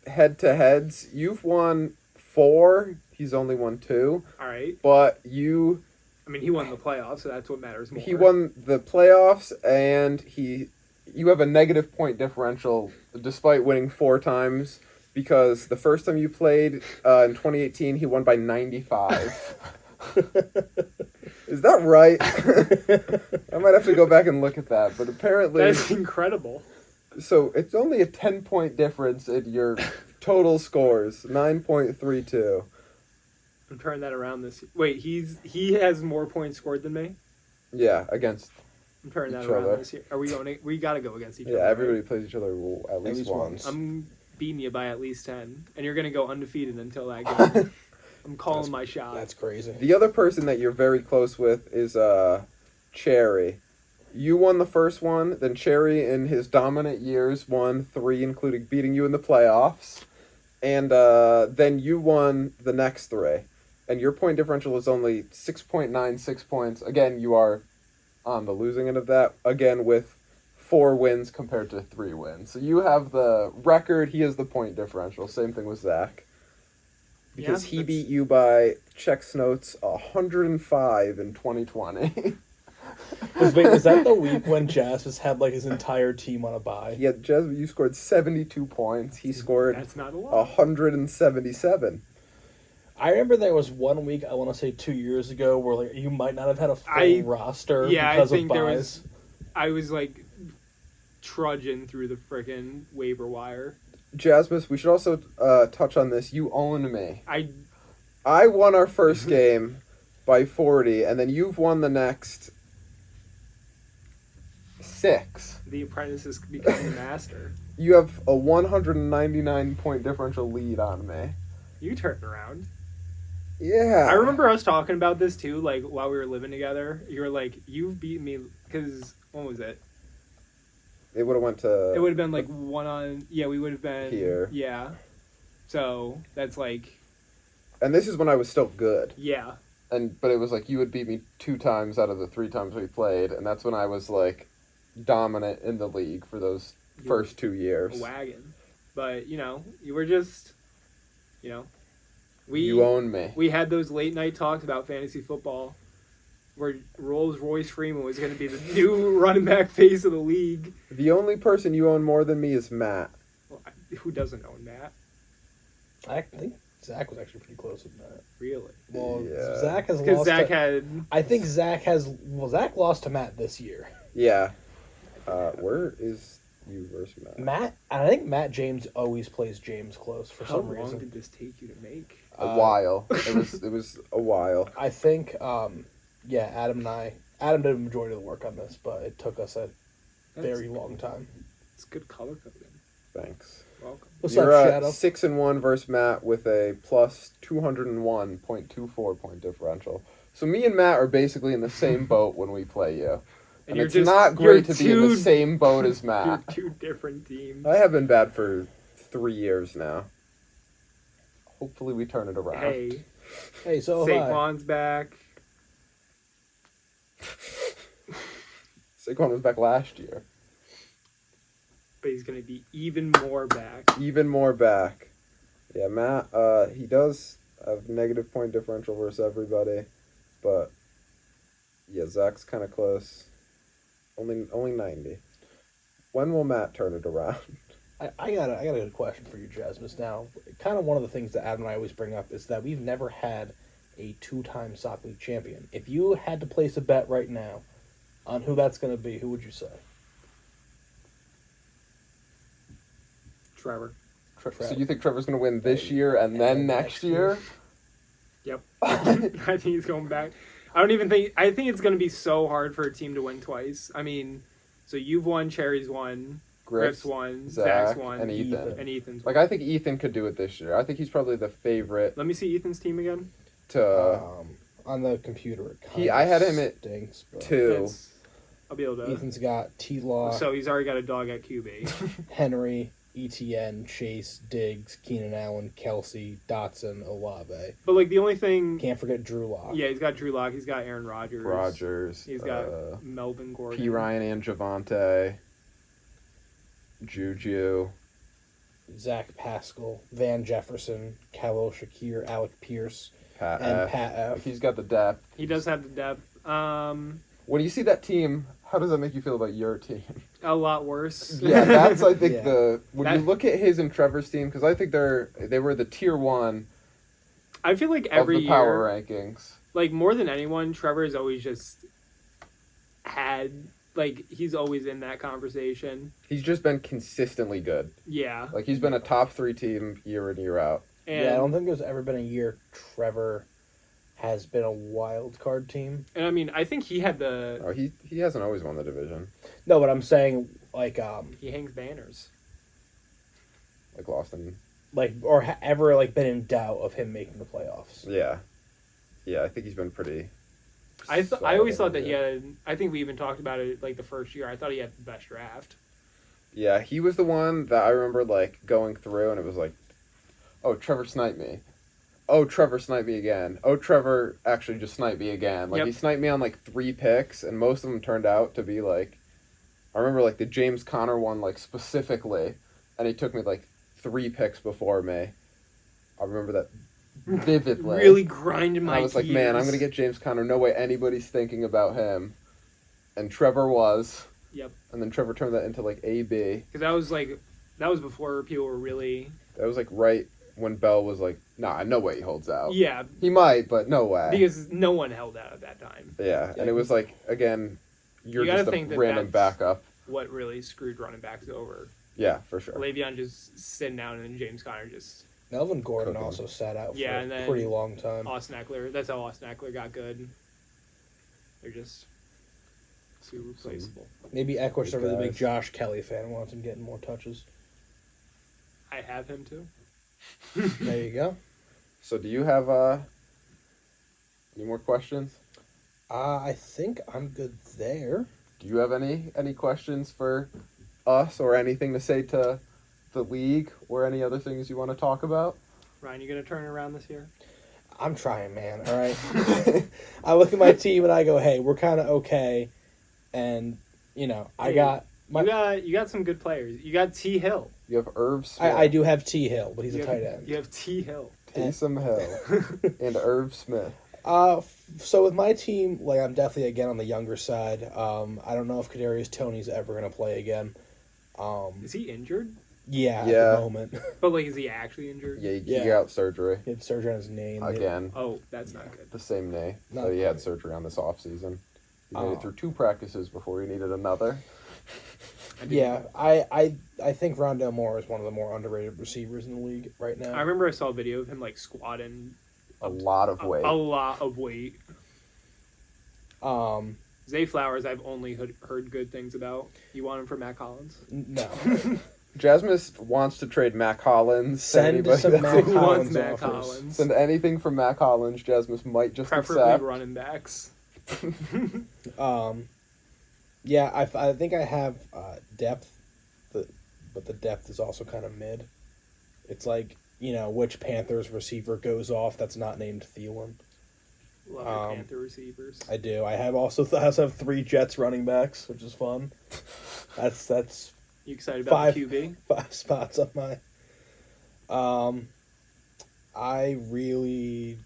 head-to-heads, you've won 4. He's only won 2. All right. But you... I mean, he won the playoffs, so that's what matters more. He won the playoffs, and you have a negative point differential despite winning 4 times, because the first time you played in 2018, he won by 95. Is that right? I might have to go back and look at that, but apparently... That's incredible. So it's only a 10-point difference in your total scores, 9.32. I'm turning that around this year. Wait, he has more points scored than me? Yeah, against I'm turning that each around other. this year. Are we going? We got to go against each other. Yeah, everybody right? plays each other at least once. I'm beating you by at least 10, and you're gonna go undefeated until that game. I'm calling my shot. That's crazy. The other person that you're very close with is Cherry. You won the first one, then Cherry in his dominant years won 3, including beating you in the playoffs. And then you won the next 3. And your point differential is only 6.96 points. Again, you are on the losing end of that. Again, with 4 wins compared to 3 wins. So you have the record, he has the point differential. Same thing with Zach. Because he beat you by, checks notes, 105 in 2020. Wait, is that the week when Jasmus had like his entire team on a bye? Yeah, Jasmine, you scored 72 points. He scored That's not a lot. 177. I remember there was one week, I want to say 2 years ago, where like you might not have had a full roster because of buys. I was like trudging through the frickin' waiver wire. Jasmus, we should also touch on this. You own me. I won our first game by 40, and then you've won the next 6. The apprentice is becoming the master. You have a 199-point differential lead on me. You turned around. Yeah. I remember us talking about this too, like while we were living together. You were like, "You've beaten me," because when was it? It would have went to... It would have been like one on. Yeah, we would have been here. Yeah. So that's like. And this is when I was still good. Yeah. But it was like you would beat me 2 times out of the 3 times we played, and that's when I was like dominant in the league for those first 2 years. A wagon, but you were just, you own me. We had those late night talks about fantasy football, where Rolls-Royce Freeman was going to be the new running back face of the league. The only person you own more than me is Matt. Well, who doesn't own Matt? I think Zach was actually pretty close with Matt. Really? Well, yeah. Zach has because lost. Zach had. I think Zach has. Well, Zach lost to Matt this year. Yeah. Where is you versus Matt? I think Matt James always plays James close for some reason. How long did this take you to make? A while. It was a while. I think. Adam did a majority of the work on this, but it took us a very long time. It's good color coding. Thanks. Welcome. What's You're up, Shadow? 6-1 versus Matt with a plus 201.24 point differential. So me and Matt are basically in the same boat when we play you. And it's not great to be in the same boat as Matt. You're 2 different teams. I have been bad for 3 years now. Hopefully we turn it around. Hey, so have I. Saquon's back. Saquon was back last year. But he's going to be even more back. Even more back. Yeah, Matt, he does have negative point differential versus everybody. But, yeah, Zach's kind of close. Only 90. When will Matt turn it around? I got a good question for you, Jasmus. Now, kind of one of the things that Adam and I always bring up is that we've never had a 2-time Sock League champion. If you had to place a bet right now on who that's going to be, who would you say? Trevor. So you think Trevor's going to win this year and then next year? Yep. I think he's going back. I think it's going to be so hard for a team to win twice. I mean, so you've won, Cherry's won, Griff's won, Zach's won, and Ethan. And Ethan's won. Like, I think Ethan could do it this year. I think he's probably the favorite. Let me see Ethan's team again. On the computer. I had him at stinks, 2. I'll be able to. Ethan's got T-Law. So he's already got a dog at QB. Henry, ETN, Chase, Diggs, Keenan Allen, Kelsey, Dotson, Olave. But like the only thing, can't forget Drew Lock. Yeah, he's got Drew Lock. He's got Aaron Rodgers. He's got Melvin Gordon. P. Ryan and Javante. Juju. Zach Pascal, Van Jefferson, Khalil Shakir, Alec Pierce, Pat and F. Pat F. He's got the depth. He does have the depth. When you see that team, how does that make you feel about your team? A lot worse. Yeah, that's I think Yeah. when you look at his and Trevor's team, because I think they were the tier 1 I feel like of every the year, power rankings. like more than anyone, Trevor's always just had like he's always in that conversation. He's just been consistently good. Yeah. Like he's been a top 3 team year in year out. And, Yeah, I don't think there's ever been a year Trevor has been a wild card team. And I mean, I think he had the Oh, he hasn't always won the division. No, but I'm saying like he hangs banners. Like lost in. ever like been in doubt of him making the playoffs. Yeah. Yeah, I think he's been pretty. I always thought that he solid. had. I think we even talked about it like the first year. I thought he had the best draft. Yeah, he was the one that I remember like going through, and it was like, oh, Trevor sniped me. Oh, Trevor sniped me again. Oh, Trevor actually just sniped me again. Like Yep. he sniped me on like 3 picks, and most of them turned out to be like, I remember like the James Conner one like specifically, and he took me like 3 picks before me. I remember that vividly. Really grinding my I was like, man, I'm gears. gonna get James Conner. No way anybody's thinking about him. And Trevor was. Yep. And then Trevor turned that into like AB. Because that was before people were really. That was like right when Bell was like, nah, no way he holds out. Yeah. He might, but no way. Because no one held out at that time. Yeah, and it was like, again, you're You gotta just a think that random that's- backup. What really screwed running backs over? Yeah, for sure. Le'Veon just sitting down and then James Conner just Melvin Gordon Cooking. also sat out Yeah, for and a then pretty long time. Austin Eckler. That's how Austin Eckler got good. They're just too replaceable. Maybe Eckler's a Good really big guys. Josh Kelly fan, wants him getting more touches. I have him too. There you go. So do you have any more questions? I think I'm good there. Do you have any questions for us or anything to say to the league or any other things you want to talk about? Ryan, you gonna turn it around this year? I'm trying, man. All right. I look at my team and I go, "Hey, we're kind of okay," and I Hey, got You got some good players. You got T Hill. You have Irv Smith, I do have T Hill, but he's You a have- tight end. You have T Hill. Taysom Hill, and Irv Smith. So with my team, like I'm definitely again on the younger side. I don't know if Kadarius Toney's ever gonna play again. Is he injured? Yeah, Yeah. at the moment. But like, is he actually injured? Yeah, he Yeah. got surgery He had surgery on his knee. and again. Oh, that's not good. The same knee Not that he had great. surgery on this offseason. He made Oh. it through 2 practices before he needed another. Yeah, I think Rondell Moore is one of the more underrated receivers in the league right now. I remember I saw a video of him like squatting A lot of weight. a lot of weight. Um, Zay Flowers, I've only heard good things about. You want him for Matt Collins? no. Jasmine wants to trade Mac Hollins. to Send anybody some that's- Mac Who wants Hollins Matt offers. Collins? Send anything from Mac Hollins. Jasmine might just Preferably accept. running backs. Yeah, I think I have depth, but the depth is also kind of mid. It's like, which Panthers receiver goes off that's not named Thielen. Love your Panther receivers. I do. I also have 3 Jets running backs, which is fun. That's You excited about 5 the QB? 5 spots on my. I really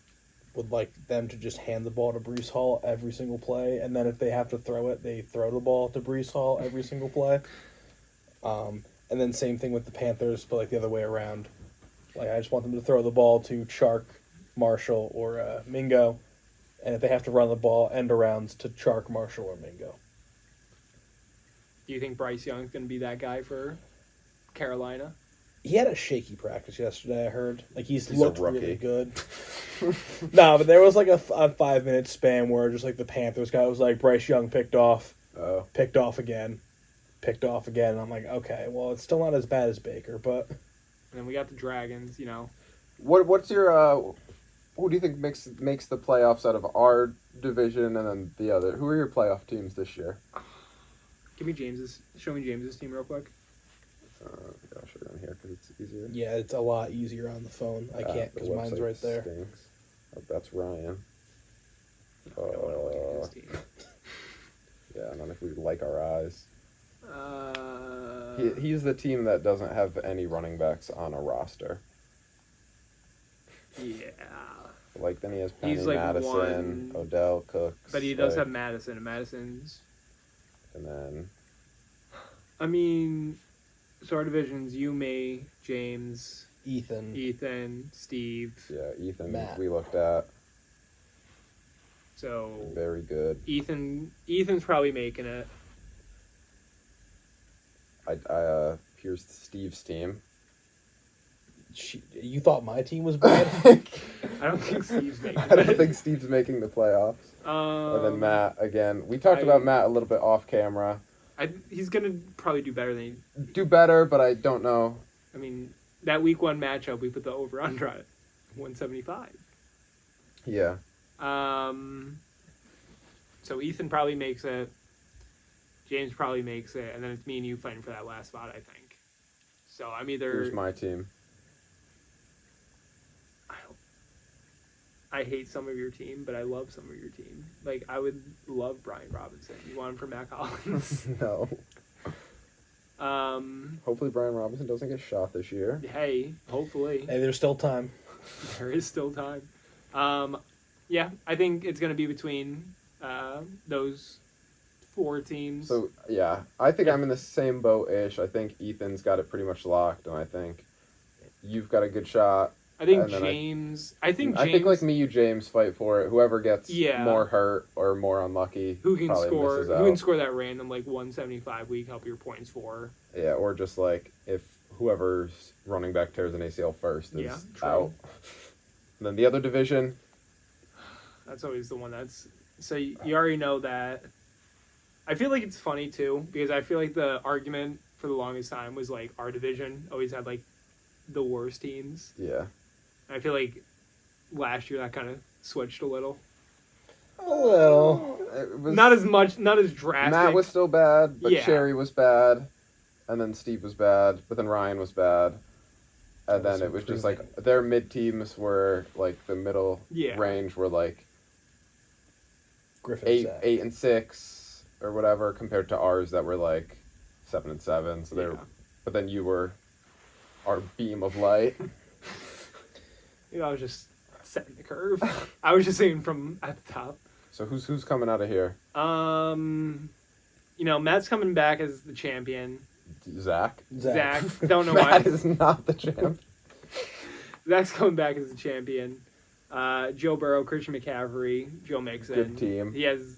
would like them to just hand the ball to Breece Hall every single play, and then if they have to throw it, they throw the ball to Breece Hall every single play. And then same thing with the Panthers, but like the other way around. Like I just want them to throw the ball to Chark, Marshall, or Mingo, and if they have to run the ball, end arounds to Chark, Marshall, or Mingo. Do you think Bryce Young's going to be that guy for Carolina? He had a shaky practice yesterday, I heard. Like, he's a looked rookie. really good. No, but there was like a 5-minute span where just like the Panthers guy was like, Bryce Young picked off again. And I'm like, okay, well, it's still not as bad as Baker, but And then we got the Dragons, What's your who do you think makes the playoffs out of our division and then the other? Who are your playoff teams this year? Show me James's team real quick. I'll show you on here because it's easier. yeah, it's a lot easier on the phone. I can't The because mine's website right there. stinks. Oh, that's Ryan. I don't want to look at his team. Yeah, and then if we like our eyes. He's the team that doesn't have any running backs on a roster. Yeah. Like, then he has Penny, He's like Madison, Odell, Cooks. But he does have Madison, and Madison's... And then... I mean, so our divisions, you, me, James... Ethan, Steve... Yeah, Ethan, Matt. we looked at. So... Very good. Ethan's probably making it. I pierced Steve's team. You thought my team was bad? I don't think Steve's making it. I don't think Steve's making the playoffs. And then Matt, again. We talked about Matt a little bit off camera. He's going to probably do better than Do better, but I don't know. I mean, that week 1 matchup, we put the over-under at 175. Yeah. So Ethan probably makes it. James probably makes it. And then it's me and you fighting for that last spot, I think. So I'm either... Here's my team. I hate some of your team, but I love some of your team. Like, I would love Brian Robinson. You want him for Matt Collins? No. Hopefully Brian Robinson doesn't get shot this year. Hey, hopefully. Hey, there's still time. There is still time. Yeah, I think it's going to be between those 4 teams. So, yeah. I think I'm in the same boat-ish. I think Ethan's got it pretty much locked, and I think you've got a good shot. I think And then James... I think like me, you, James fight for it. Whoever gets more hurt or more unlucky who can probably score misses out. who can score that random like 175 week help your points for. Yeah, or just like if whoever's running back tears an ACL first is out. And then the other division. That's always the one that's... So you already know that. I feel like it's funny too because I feel like the argument for the longest time was like our division always had like the worst teams. Yeah. I feel like last year that kind of switched a little. A little. Not as much, not as drastic. Matt was still bad, but Yeah. Cherry was bad, and then Steve was bad, but then Ryan was bad. And then it was just like their mid teams were like the middle range were like Griffin 8 and 6 or whatever compared to ours that were like 7 and 7. So they're, but then you were our beam of light. You know, I was just setting the curve. I was just saying from at the top. So who's coming out of here? You know, Matt's coming back as the champion. Zach. Don't know Matt why. is not the champ. Zach's coming back as the champion. Joe Burrow, Christian McCaffrey, Joe Mixon. Good team. He has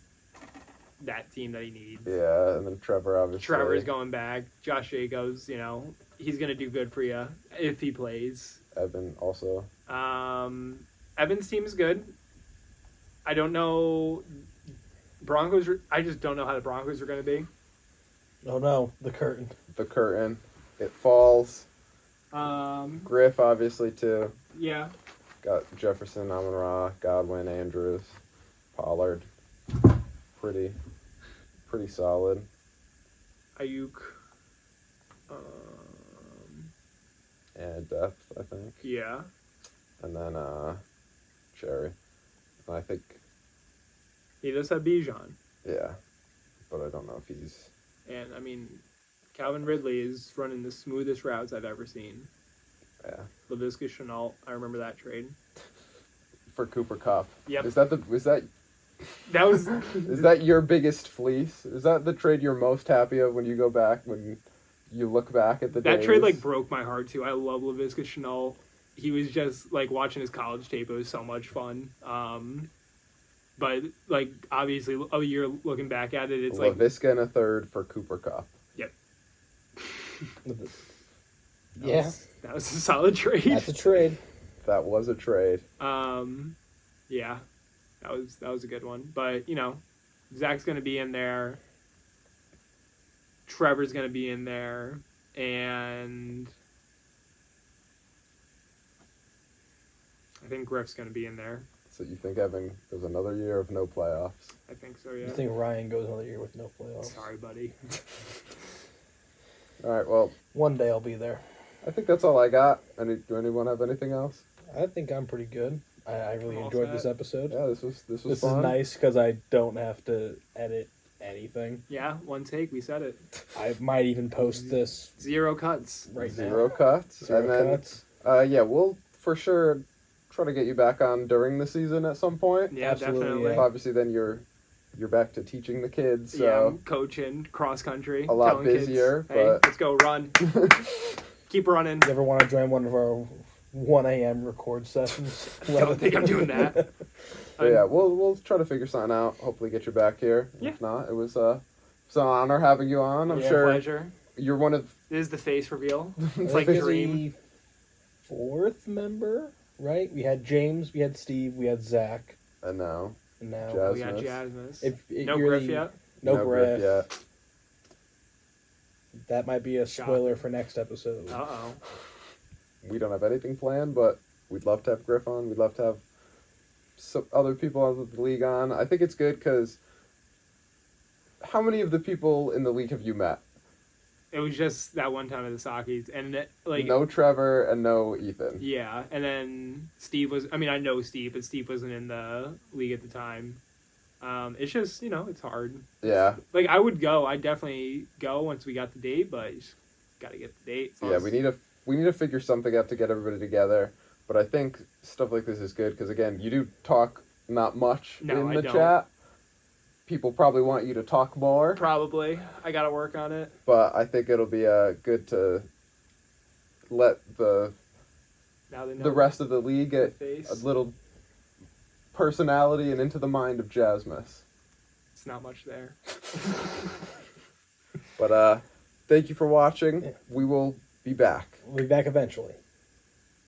that team that he needs. Yeah, and then Trevor, obviously. Trevor's going back. Josh Jacobs, you know, he's going to do good for you if he plays. Evan also. Evan's team is good. I don't know. I just don't know how the Broncos are going to be. Oh no, the curtain. The curtain. It falls. Griff, obviously, too. Yeah. Got Jefferson, Amon-Ra, Godwin, Andrews, Pollard. Pretty solid. Ayuk. And depth, I think. Yeah. And then Cherry. And I think... He does have Bijan. Yeah. But I don't know if he's... And, I mean, Calvin Ridley is running the smoothest routes I've ever seen. Yeah. Laviska Shenault, I remember that trade. For Cooper Kupp. Yep. Is that is that your biggest fleece? Is that the trade you're most happy of when you go back, when you look back at the That days? trade, like, broke my heart, too. I love Laviska Shenault. He was just, like, watching his college tape. It was so much fun. But, like, obviously, a year looking back at it, it's like... Laviska and a third for Cooper Kupp. Yep. Yeah. That was a solid trade. That's a trade. That was a trade. Yeah. That was a good one. But, you know, Zach's going to be in there. Trevor's going to be in there. And I think Griff's going to be in there. So you think Evan goes another year of no playoffs? I think so, yeah. You think Ryan goes another year with no playoffs? Sorry, buddy. All right, well... One day I'll be there. I think that's all I got. Do anyone have anything else? I think I'm pretty good. I really I'm all enjoyed set. this episode. Yeah, this was This fun. is nice because I don't have to edit anything. everything. Yeah, one take. We said it. I might even post this 0 cuts. right Zero now. cuts. Zero and then, cuts. Yeah, we'll for sure try to get you back on during the season at some point. Yeah, Absolutely, definitely. yeah. Obviously, then you're back to teaching the kids, Yeah, so I'm coaching cross country. A lot telling busier, Kids, hey, but- let's go run. Keep running. You ever want to join one of our 1 a.m. record sessions? Don't think I'm doing that. But yeah, we'll try to figure something out. Hopefully, get you back here. Yeah. If not, it was an honor having you on. I'm Yeah, sure Pleasure. you're one of This is the face reveal. It's I like think Dream. the fourth member, right? We had James, we had Steve, we had Zach, and now and now Jazz. We got Jasmus. Jasmus. if No you're Griff the- yet. No Griff. yet. That might be a Shocking. spoiler for next episode. Uh-oh. We don't have anything planned, but we'd love to have Griff on. We'd love to have some other people out of the league on. I think it's good because how many of the people in the league have you met? It was just that one time at the Sakis. And, like... No Trevor and no Ethan. Yeah, and then Steve was... I mean, I know Steve, but Steve wasn't in the league at the time. It's just, it's hard. Yeah. Like, I would go. I'd definitely go once we got the date, but you just got to get the date. So Yeah, we need to figure something out to get everybody together. But I think stuff like this is good because, again, you do talk not much No, in I the don't. chat. People probably want you to talk more, Probably. I got to work on it. but I think it'll be good to let the Now they know the rest of the league the get face. a little personality and into the mind of Jasmus. It's not much there. But thank you for watching. Yeah. We will be back. We'll be back eventually.